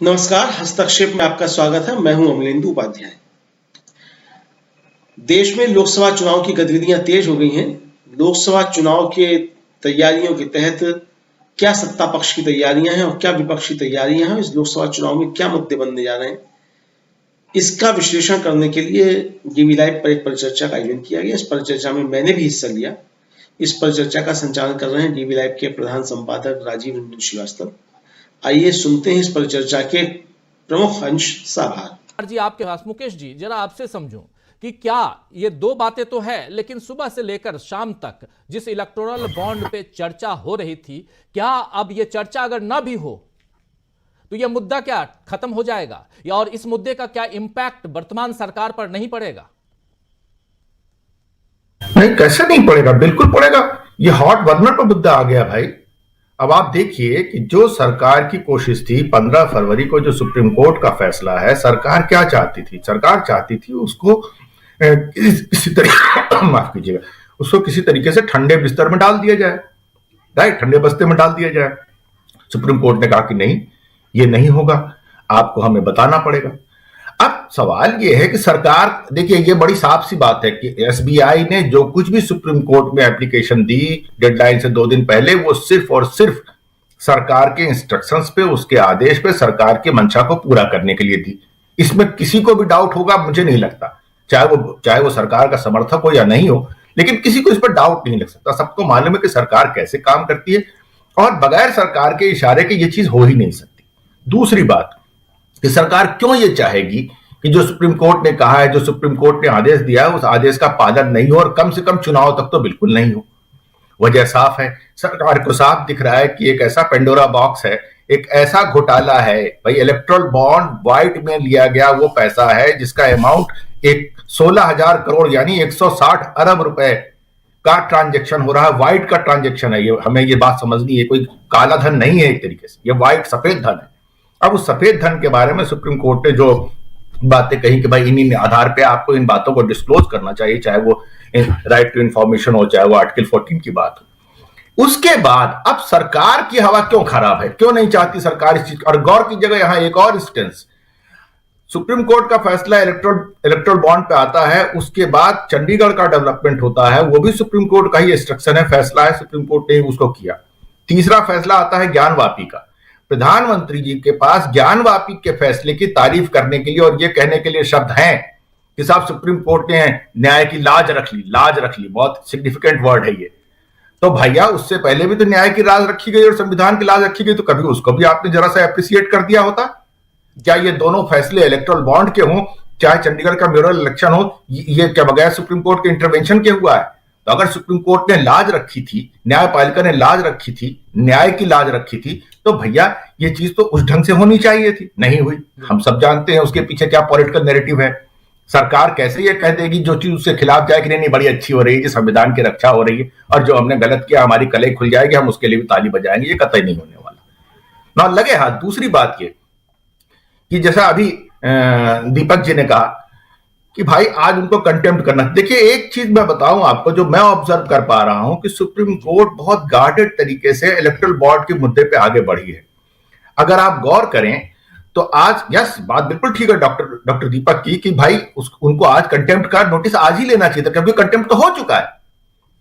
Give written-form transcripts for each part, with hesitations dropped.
नमस्कार, हस्तक्षेप में आपका स्वागत है। मैं हूं अमलेंदु उपाध्याय। देश में लोकसभा चुनाव की गतिविधियां तेज हो गई हैं। लोकसभा चुनाव के तैयारियों के तहत क्या सत्ता पक्ष की तैयारियां हैं और क्या विपक्ष की तैयारियां हैं, इस लोकसभा चुनाव में क्या मुद्दे बनने जा रहे हैं, इसका विश्लेषण करने के लिए डीवी लाइव पर एक परिचर्चा का आयोजन किया गया। इस परिचर्चा में मैंने भी हिस्सा लिया। इस परिचर्चा का संचालन कर रहे हैं डीवी लाइव के प्रधान संपादक राजीव रंजन श्रीवास्तव। आइए सुनते हैं इस परिचर्चा के प्रमुख अंश साभार। जी आपके पास मुकेश जी, जरा आपसे समझूं कि क्या ये दो बातें तो है, लेकिन सुबह से लेकर शाम तक जिस इलेक्टोरल बॉन्ड पे चर्चा हो रही थी, क्या अब ये चर्चा अगर ना भी हो तो ये मुद्दा क्या खत्म हो जाएगा, या और इस मुद्दे का क्या इंपैक्ट वर्तमान सरकार पर नहीं पड़ेगा? नहीं, कैसे नहीं पड़ेगा, बिल्कुल पड़ेगा। ये हॉट बर्नर पर मुद्दा आ गया भाई। अब आप देखिए कि जो सरकार की कोशिश थी 15 फरवरी को, जो सुप्रीम कोर्ट का फैसला है, सरकार क्या चाहती थी? सरकार चाहती थी उसको किसी तरीके माफ कीजिएगा, उसको किसी तरीके से ठंडे बिस्तर में डाल दिया जाए, राइट, ठंडे बस्ते में डाल दिया जाए। सुप्रीम कोर्ट ने कहा कि नहीं, ये नहीं होगा, आपको हमें बताना पड़ेगा। अब सवाल ये है कि सरकार, देखिए ये बड़ी साफ सी बात है कि एसबीआई ने जो कुछ भी सुप्रीम कोर्ट में एप्लीकेशन दी डेडलाइन से 2 दिन पहले, वो सिर्फ और सिर्फ सरकार के इंस्ट्रक्शंस पे, उसके आदेश पे, सरकार के मंशा को पूरा करने के लिए दी। इसमें किसी को भी डाउट होगा मुझे नहीं लगता, चाहे वो सरकार का समर्थक हो या नहीं हो, लेकिन किसी को इस पर डाउट नहीं लग सकता। सबको मालूम है कि सरकार कैसे काम करती है और बगैर सरकार के इशारे के ये चीज हो ही नहीं सकती। दूसरी बात कि सरकार क्यों ये चाहेगी कि जो सुप्रीम कोर्ट ने कहा है, जो सुप्रीम कोर्ट ने आदेश दिया है, उस आदेश का पालन नहीं हो, और कम से कम चुनाव तक तो बिल्कुल नहीं हो। वजह साफ है, सरकार को साफ दिख रहा है कि एक ऐसा पेंडोरा बॉक्स है, एक ऐसा घोटाला है भाई। इलेक्ट्रल बॉन्ड व्हाइट में लिया गया वो पैसा है जिसका अमाउंट एक 16,000 करोड़ यानी 160 अरब रुपए का ट्रांजेक्शन हो रहा है। व्हाइट का ट्रांजेक्शन है ये, हमें ये बात समझनी है, कोई काला धन नहीं है, एक तरीके से ये व्हाइट सफेद धन है। अब उस सफेद धन के बारे में सुप्रीम कोर्ट ने जो बातें कही कि भाई इन्हीं आधार पे आपको इन बातों को डिस्क्लोज करना चाहिए, चाहे वो राइट टू इंफॉर्मेशन हो, चाहे वो आर्टिकल 14 की बात हो। उसके बाद अब सरकार की हवा क्यों खराब है, क्यों नहीं चाहती सरकार इस चीज? और गौर की जगह यहां एक और इंस्टेंस, सुप्रीम कोर्ट का फैसला इलेक्ट्रल बॉन्ड पे आता है, उसके बाद चंडीगढ़ का डेवलपमेंट होता है, वो भी सुप्रीम कोर्ट का ही इंस्ट्रक्शन है, फैसला है, सुप्रीम कोर्ट ने उसको किया। तीसरा फैसला आता है ज्ञानवापी का। प्रधानमंत्री जी के पास ज्ञानवापी के फैसले की तारीफ करने के लिए और ये कहने के लिए शब्द हैं कि साहब सुप्रीम कोर्ट ने न्याय की लाज रख ली, बहुत सिग्निफिकेंट वर्ड है ये। तो भैया उससे पहले भी तो न्याय की लाज रखी गई और संविधान की लाज रखी गई, तो कभी उसको भी आपने जरा सा एप्रिसिएट कर दिया होता। क्या ये दोनों फैसले इलेक्टोरल बॉन्ड के हों, चाहे चंडीगढ़ का म्यूरल इलेक्शन हो, ये क्या बगैर सुप्रीम कोर्ट के इंटरवेंशन के हुआ है? तो अगर सुप्रीम कोर्ट ने लाज रखी थी, न्यायपालिका ने लाज रखी थी, न्याय की लाज रखी थी, तो भैया ये चीज तो उस ढंग से होनी चाहिए थी, नहीं हुई। हम सब जानते हैं उसके पीछे क्या पॉलिटिकल नैरेटिव है। सरकार कैसे ये कह देगी जो चीज उसके खिलाफ जाए कि नहीं बड़ी अच्छी हो रही है, संविधान की रक्षा हो रही है, और जो हमने गलत किया हमारी कलई खुल जाएगी, हम उसके लिए भी ताली बजाएंगे, ये कतई नहीं होने वाला ना लगे हाथ। दूसरी बात ये कि जैसा अभी दीपक जी ने कहा कि भाई आज उनको कंटेम्प्ट करना। देखिए एक चीज मैं बताऊं आपको, जो मैं ऑब्जर्व कर पा रहा हूं कि सुप्रीम कोर्ट बहुत गार्डेड तरीके से इलेक्टोरल बॉन्ड के मुद्दे पे आगे बढ़ी है। अगर आप गौर करें तो आज, यस बात बिल्कुल ठीक है डॉक्टर दीपक की कि भाई उनको आज कंटेम्प्ट का नोटिस आज ही लेना चाहिए था, क्योंकि कंटेम्प्ट तो हो चुका है।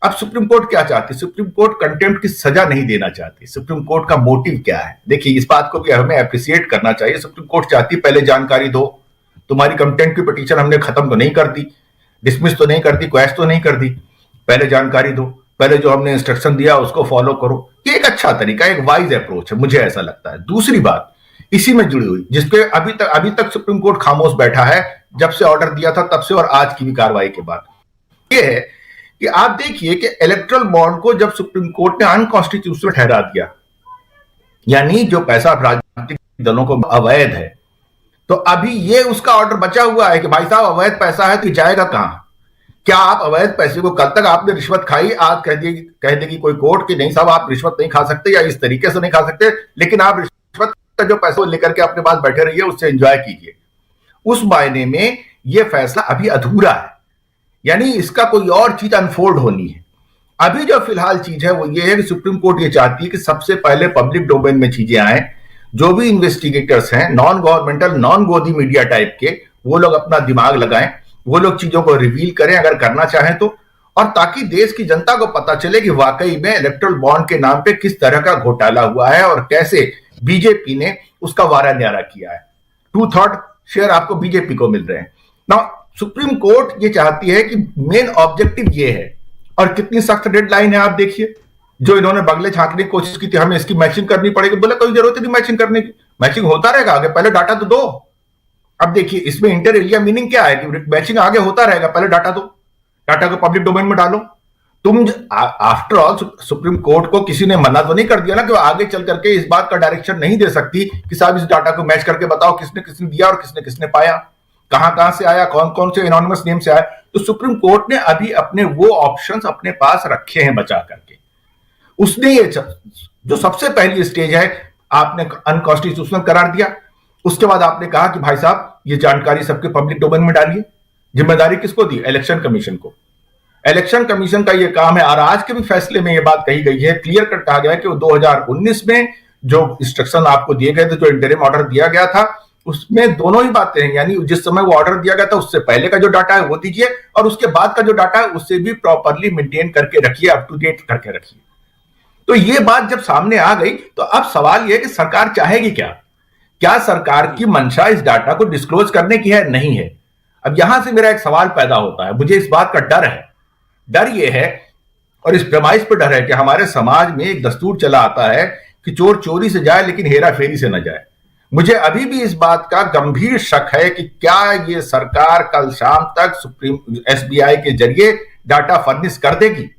अब सुप्रीम कोर्ट क्या चाहती है? सुप्रीम कोर्ट कंटेम्प्ट की सजा नहीं देना चाहती। सुप्रीम कोर्ट का मोटिव क्या है? देखिए इस बात को भी हमें एप्रिसिएट करना चाहिए। सुप्रीम कोर्ट चाहती पहले जानकारी दो, तुम्हारी कंटेम्प्ट की पिटीशन हमने खत्म तो नहीं कर दी, डिसमिस तो नहीं कर दी, क्वैश तो नहीं कर दी, पहले जानकारी दो, पहले जो हमने इंस्ट्रक्शन दिया उसको फॉलो करो। ये एक अच्छा तरीका, एक वाइज अप्रोच है, मुझे ऐसा लगता है। दूसरी बात इसी में जुड़ी हुई, जिसके अभी तक सुप्रीम कोर्ट खामोश बैठा है, जब से ऑर्डर दिया था तब से और आज की भी कार्रवाई के बाद, ये है कि आप देखिए कि इलेक्टोरल बॉन्ड को जब सुप्रीम कोर्ट ने अनकॉन्स्टिट्यूशनल ठहरा दिया, यानी जो पैसा राजनीतिक दलों को अवैध है, तो अभी ये उसका ऑर्डर बचा हुआ है कि भाई साहब अवैध पैसा है तो जाएगा कहां? क्या आप अवैध पैसे को, कल तक आपने रिश्वत खाई, आज कह देगी कोई कोर्ट कि नहीं साहब आप रिश्वत नहीं खा सकते या इस तरीके से नहीं खा सकते, लेकिन आप रिश्वत का जो पैसा लेकर के अपने पास बैठे रहिए, उससे एंजॉय कीजिए। उस मायने में ये फैसला अभी अधूरा है, यानी इसका कोई और चीज अनफोल्ड होनी है। अभी जो फिलहाल चीज है वो ये है कि सुप्रीम कोर्ट ये चाहती है कि सबसे पहले पब्लिक डोमेन में चीजें आए, जो भी इन्वेस्टिगेटर्स हैं, नॉन गवर्नमेंटल, नॉन गोदी मीडिया टाइप के, वो लोग अपना दिमाग लगाएं, वो लोग चीजों को रिवील करें अगर करना चाहें तो, और ताकि देश की जनता को पता चले कि वाकई में इलेक्टोरल बॉन्ड के नाम पे किस तरह का घोटाला हुआ है और कैसे बीजेपी ने उसका वारा न्यारा किया है। 2/3 शेयर आपको बीजेपी को मिल रहे हैं ना। सुप्रीम कोर्ट ये चाहती है कि मेन ऑब्जेक्टिव ये है, और कितनी सख्त डेडलाइन है आप देखिए। जो इन्होंने बगले झांकने की कोशिश की थी, हमें इसकी मैचिंग करनी पड़ेगी, बोला कोई जरूरत नहीं मैचिंग करने की, मैचिंग होता रहेगा आगे, पहले डाटा तो दो। अब देखिए इसमें इंटर एरिया मीनिंग क्या है कि मैचिंग आगे होता रहेगा, पहले डाटा दो, डाटा को पब्लिक डोमेन में डालो। तुम आफ्टर ऑल सुप्रीम कोर्ट को किसी ने मना तो नहीं कर दिया ना कि वो आगे चल करके इस बात का डायरेक्शन नहीं दे सकती कि साहब इस डाटा को मैच करके बताओ किसने किसने दिया और किसने किसने पाया, कहां से आया, कौन कौन से एनोनिमस नेम से आया। तो सुप्रीम कोर्ट ने अभी अपने वो ऑप्शंस अपने पास रखे हैं बचा करके। उसने ये जो सबसे पहली स्टेज है आपने अनकॉन्स्टिट्यूशनल करार दिया, उसके बाद आपने कहा कि भाई साहब ये जानकारी सबके पब्लिक डोमेन में डालिए। जिम्मेदारी किसको दी? इलेक्शन कमीशन को। इलेक्शन कमीशन का ये काम है, और आज के भी फैसले में ये बात कही गई है, क्लियर कट कहा गया है कि वो 2019 में जो इंस्ट्रक्शन आपको दिए गए थे, जो इंटरिम ऑर्डर दिया गया था, उसमें दोनों ही बातें हैं। यानी जिस समय वो ऑर्डर दिया गया था उससे पहले का जो डाटा है वो दीजिए, और उसके बाद का जो डाटा है उससे भी प्रॉपरली मेंटेन करके रखिए, अप टू डेट करके रखिए। तो ये बात जब सामने आ गई तो अब सवाल यह कि सरकार चाहेगी क्या? क्या सरकार की मंशा इस डाटा को डिस्क्लोज करने की है? नहीं है। अब यहां से मेरा एक सवाल पैदा होता है, मुझे इस बात का डर है। डर यह है, और इस प्रमाइस पर डर है कि हमारे समाज में एक दस्तूर चला आता है कि चोर चोरी से जाए लेकिन हेरा फेरी से न जाए। मुझे अभी भी इस बात का गंभीर शक है कि क्या ये सरकार कल शाम तक सुप्रीम एसबीआई के जरिए डाटा फर्निश कर देगी,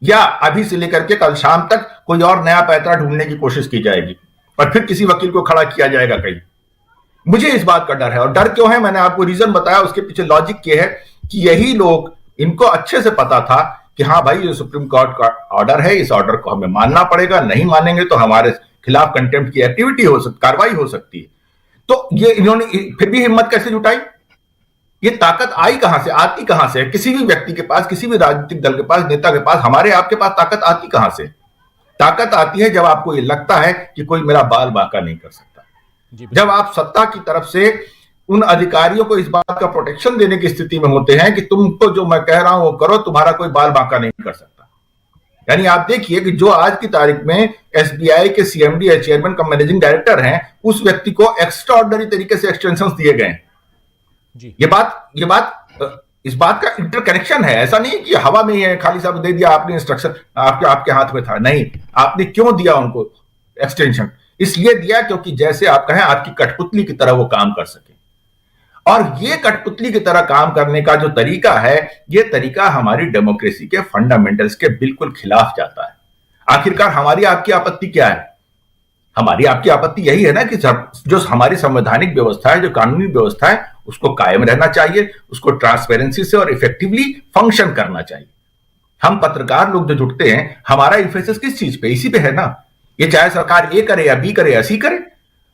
या अभी से लेकर के कल शाम तक कोई और नया पैतरा ढूंढने की कोशिश की जाएगी और फिर किसी वकील को खड़ा किया जाएगा कहीं। मुझे इस बात का डर है। और डर क्यों है? मैंने आपको रीजन बताया, उसके पीछे लॉजिक ये है कि यही लोग, इनको अच्छे से पता था कि हाँ भाई ये सुप्रीम कोर्ट का ऑर्डर है, इस ऑर्डर को हमें मानना पड़ेगा, नहीं मानेंगे तो हमारे खिलाफ कंटेम्प्ट की एक्टिविटी हो सकती, कार्रवाई हो सकती है। तो ये इन्होंने फिर भी हिम्मत कैसे जुटाई? ये ताकत आई कहां से, आती कहां से? किसी भी व्यक्ति के पास, किसी भी राजनीतिक दल के पास, नेता के पास, हमारे आपके पास ताकत आती कहां से? ताकत आती है जब आपको ये लगता है कि कोई मेरा बाल बांका नहीं कर सकता। जब आप सत्ता की तरफ से उन अधिकारियों को इस बात का प्रोटेक्शन देने की स्थिति में होते हैं कि तुमको जो मैं कह रहा हूं वो करो, तुम्हारा कोई बाल बांका नहीं कर सकता। यानी आप देखिए कि जो आज की तारीख में एसबीआई के सीएमडी या चेयरमैन कम मैनेजिंग डायरेक्टर हैं, उस व्यक्ति को एक्स्ट्राऑर्डिनरी तरीके से एक्सटेंशन दिए गए। ये बात इस बात का इंटरकनेक्शन है। ऐसा नहीं कि हवा में ही है, खाली साहब दे दिया आपने इंस्ट्रक्शन, आपके हाथ में था। नहीं, आपने क्यों दिया उनको एक्सटेंशन? इसलिए दिया क्योंकि जैसे आप कहें आपकी कठपुतली की तरह वो काम कर सके। और ये कठपुतली की तरह काम करने का जो तरीका है, ये तरीका हमारी डेमोक्रेसी के फंडामेंटल्स के बिल्कुल खिलाफ जाता है। आखिरकार हमारी आपकी आपत्ति क्या है? हमारी आपकी आपत्ति यही है ना कि जो हमारी संवैधानिक व्यवस्था है, जो कानूनी व्यवस्था है, उसको कायम रहना चाहिए, उसको ट्रांसपेरेंसी से और इफेक्टिवली फंक्शन करना चाहिए। हम पत्रकार लोग जो जुटते हैं, हमारा इम्फेसिस किस चीज पे? इसी पे है ना। ये चाहे सरकार ए करे या बी करे या सी करे,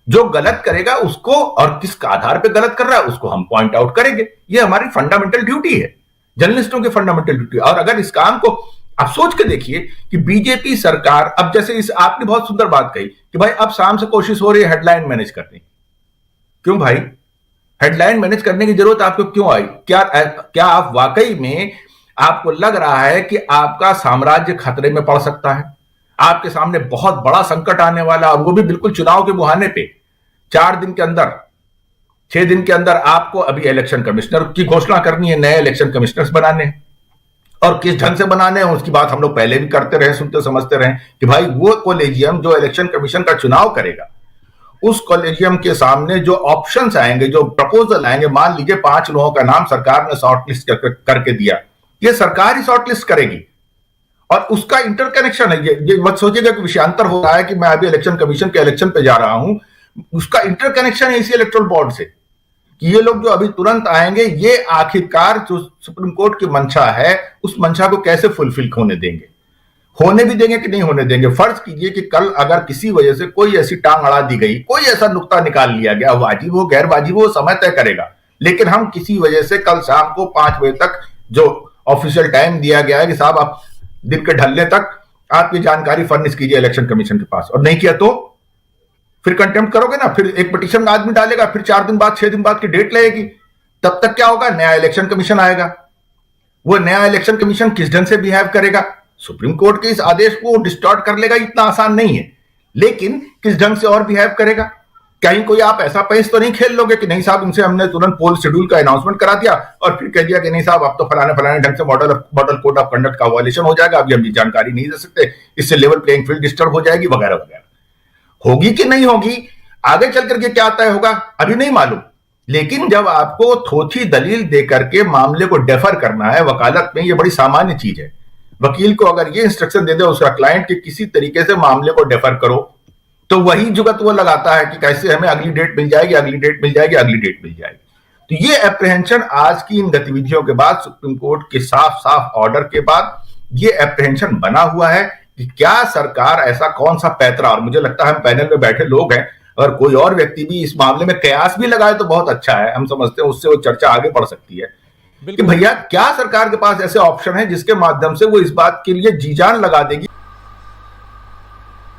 जो गलत करेगा उसको, और किस आधार पे गलत कर रहा है उसको हम पॉइंट आउट करेंगे। ये हमारी फंडामेंटल ड्यूटी है, जर्नलिस्टों की फंडामेंटल ड्यूटी। और अगर इस काम को आप सोच के देखिए कि बीजेपी सरकार, अब जैसे इस आपने बहुत सुंदर बात कही कि भाई अब शाम से कोशिश हो रही है हेडलाइन मैनेज करने। क्यों भाई हेडलाइन मैनेज करने की जरूरत आपको क्यों आई? क्या आप वाकई में आपको लग रहा है कि आपका साम्राज्य खतरे में पड़ सकता है? आपके सामने बहुत बड़ा संकट आने वाला, और वो भी बिल्कुल चुनाव के मुहाने पे। 4 दिन के अंदर, 6 दिन के अंदर आपको अभी इलेक्शन कमिश्नर की घोषणा करनी है, नए इलेक्शन कमिश्नर्स बनाने हैं, और किस ढंग से बनाने हैं उसकी बात हम लोग पहले भी करते रहे, सुनते समझते रहे कि भाई वो कॉलेजियम जो इलेक्शन कमीशन का चुनाव करेगा, उस कॉलेजियम के सामने जो ऑप्शंस आएंगे, जो प्रपोजल आएंगे, मान लीजिए 5 लोगों का नाम सरकार ने शॉर्टलिस्ट करके दिया, ये सरकार ही शॉर्टलिस्ट करेगी। और उसका इंटरकनेक्शन है, ये मत सोचिएगा कि विषयांतर हो रहा है कि मैं अभी इलेक्शन कमीशन के इलेक्शन पे जा रहा हूं। उसका इंटरकनेक्शन है इसी इलेक्टोरल बॉन्ड से कि ये लोग जो अभी तुरंत आएंगे, ये आखिरकार जो सुप्रीम कोर्ट की मंशा है, उस मंशा को कैसे फुलफिल होने देंगे, होने भी देंगे कि नहीं होने देंगे। फर्ज कीजिए कि कल अगर किसी वजह से कोई ऐसी टांग अड़ा दी गई, कोई ऐसा नुक्ता निकाल लिया गया, वाजिब हो गैर वाजिब हो समय तय करेगा, लेकिन हम किसी वजह से कल शाम को 5 बजे तक जो ऑफिशियल टाइम दिया गया है कि साहब आप दिन के ढलने तक आप ये जानकारी फर्निश कीजिए इलेक्शन कमीशन के पास, और नहीं किया तो फिर कंटेम्प्ट करोगे ना, फिर एक पिटीशन आदमी डालेगा, फिर 4 दिन बाद 6 दिन बाद की डेट लगेगी। तब तक क्या होगा, नया इलेक्शन कमीशन आएगा। वो नया इलेक्शन कमीशन किस ढंग से बिहेव करेगा, सुप्रीम कोर्ट के इस आदेश को डिस्टॉर्ट कर लेगा, इतना आसान नहीं है, लेकिन किस ढंग से और बिहेव करेगा। कहीं कोई आप ऐसा पेस तो नहीं खेल लोगे कि नहीं साहब इनसे हमने तुरंत पोल शेड्यूल का अनाउंसमेंट करा दिया और फिर कह दिया कि नहीं साहब अब तो फलाने ढंग से मॉडल कोड ऑफ कंडक्ट का वायलेशन हो जाएगा, अभी हम जानकारी नहीं दे सकते, इससे लेवल प्लेइंग फील्ड डिस्टर्ब हो जाएगी वगैरह वगैरह। होगी कि नहीं होगी, आगे चल करके क्या तय होगा अभी नहीं मालूम, लेकिन जब आपको थोथी दलील दे करके मामले को डेफर करना है वकालत में, यह बड़ी सामान्य चीज है। वकील को अगर ये इंस्ट्रक्शन दे दे उसका क्लाइंट कि किसी तरीके से मामले को डेफर करो, तो वही जुगत वो लगाता है कि कैसे हमें अगली डेट मिल जाएगी, अगली डेट मिल जाएगी, अगली डेट मिल जाएगी। तो ये एप्रीहेंशन आज की इन गतिविधियों के बाद, सुप्रीम कोर्ट के साफ साफ ऑर्डर के बाद ये एप्रीहेंशन बना हुआ है कि क्या सरकार ऐसा कौन सा पैतरा, और मुझे लगता है हम पैनल में बैठे लोग हैं, अगर कोई और व्यक्ति भी इस मामले में कयास भी लगाए तो बहुत अच्छा है, हम समझते हैं उससे वो चर्चा आगे बढ़ सकती है कि भैया क्या सरकार के पास ऐसे ऑप्शन है जिसके माध्यम से वो इस बात के लिए जी जान लगा देगी।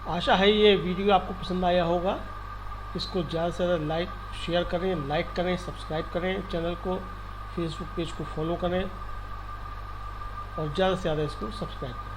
आशा है ये वीडियो आपको पसंद आया होगा। इसको ज़्यादा से ज़्यादा शेयर करें, लाइक करें, सब्सक्राइब करें चैनल को, फेसबुक पेज को फॉलो करें और ज़्यादा से ज़्यादा इसको सब्सक्राइब करें।